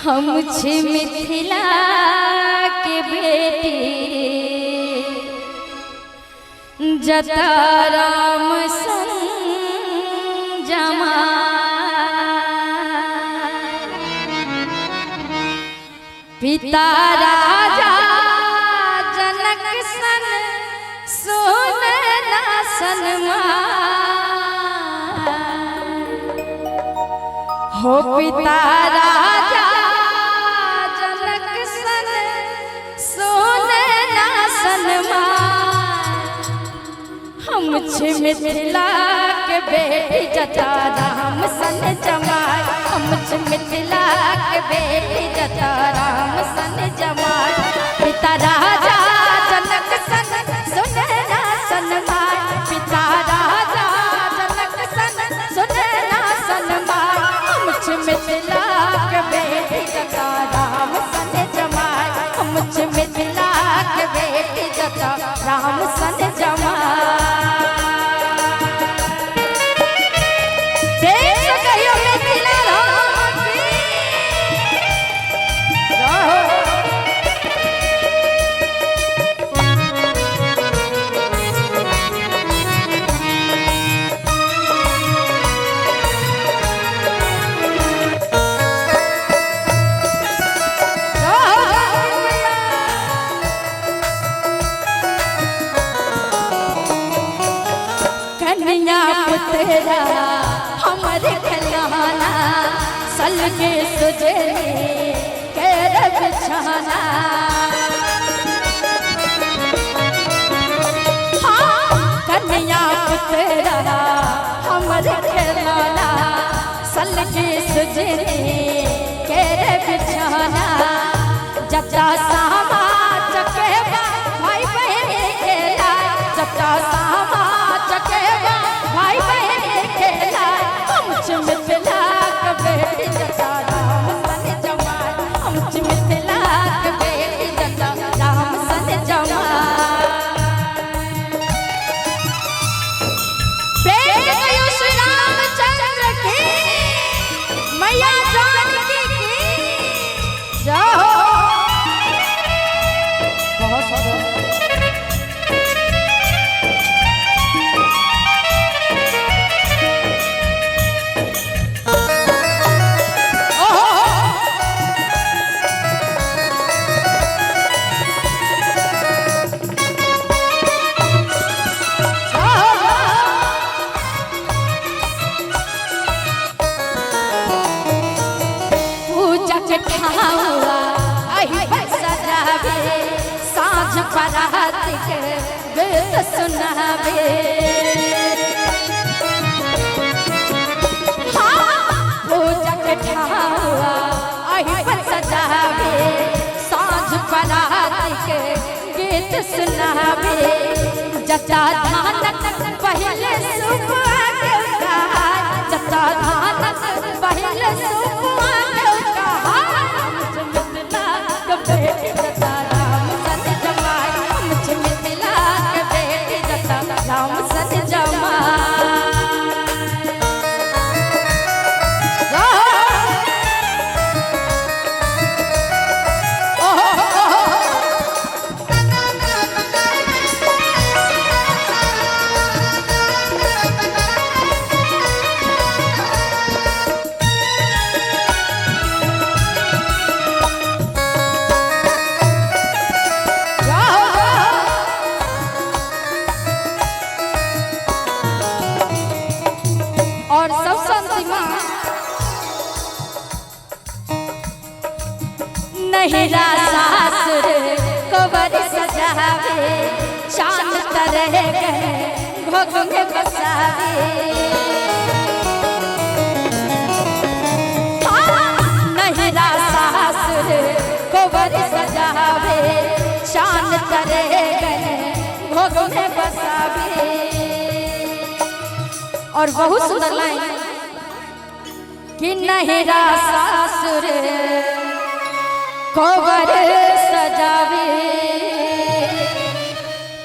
हम छे मिथिला के बेटी जता राम संग जमाए। पिता राजा जनक सन सोने ना सन्मान हो। पिता राजा जनक सन सोने ना सन्मान। हम छे मिथिला के बेटी जता राम सन जमाए। हम छे मिथिला के बेटी जता राम सन जमाए। पिता राजा जनक सन सोने ना सन्मान। पिता राजा जनक सन सोने ना सन्मान। हम छे मिथिला के बेटी जता राम सन जमाए। हम छे मिथिला के बेटी जता राम सन जमाए। पुतरा हमारे खिलाना सलगे सुजले के रब छाना। हाँ कन्या पुतरा हमारे खिलाना सलगे सुजले के रब छाना। जता सामा चकेवा भाई बहन खेला। जता सामा चकेवा भाई बहन खेला। हम छे मिथिला के बेटी जता राम सन जमाए। हम छे मिथिला के बेटी जता राम सन जमाए। प्रेम कयो श्री रामचंद्र की मैया जानकी की जय हो। बहुत सुंदर साँझ परात के गीत सुनावे। पूजा के ठावा अहिबन सजावे। साँझ परात के गीत सुनावे। जता धानक पहले सुबह के कहाय। जता धानक पहले सुबह के कहाय। बेटी जता राम सन जमाए। हम छे मिथिला के बेटी जता राम सन जमाए। और सब संतिमा नहिरा सासुर कबर सजावे। शान तरह गए भोग में बसावे। नहिरा सासुर कबर सजावे। शान तरह गए भोग में बसावे। और बहुत सुंदर लाइन कि नहिरा सासुर कोबर सजावे।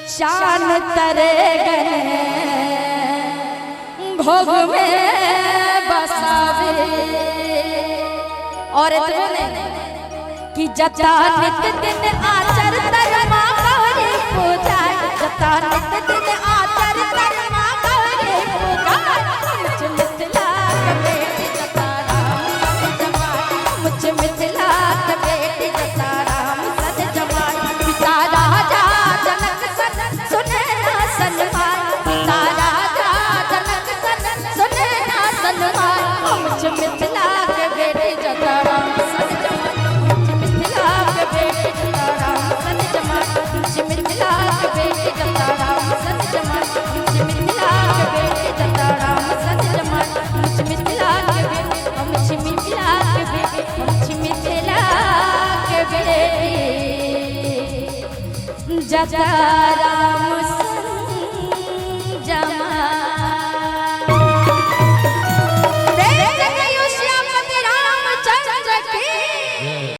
शान तरे गए भोग में बसावे। और इतने कि जता नित दिन आचर तरमा गौरी पूजा जता नित दिन आचर तरमा गौरी पूजा मुझ मिथिला के बेटी जता राम सन जमाए मुझ मिथिला के बेटी जता राम सन जमाए पिता राजा जनक सन सुने ना सनमान पिता राजा जनक सन सुने ना सनमान मुझ मिथिला के बेटी जता राम सन जमाए मिथिला के बेटी जता राम सन जमाए मुझ मिथिला के बेटी जता राम सन जमाए मुझ मिथिला के बेटी जता राम सन जमाए मुझ मिथिला के बेटी मुझ मिथिला के बेटी मुझ मिथिला के बेटी जता राम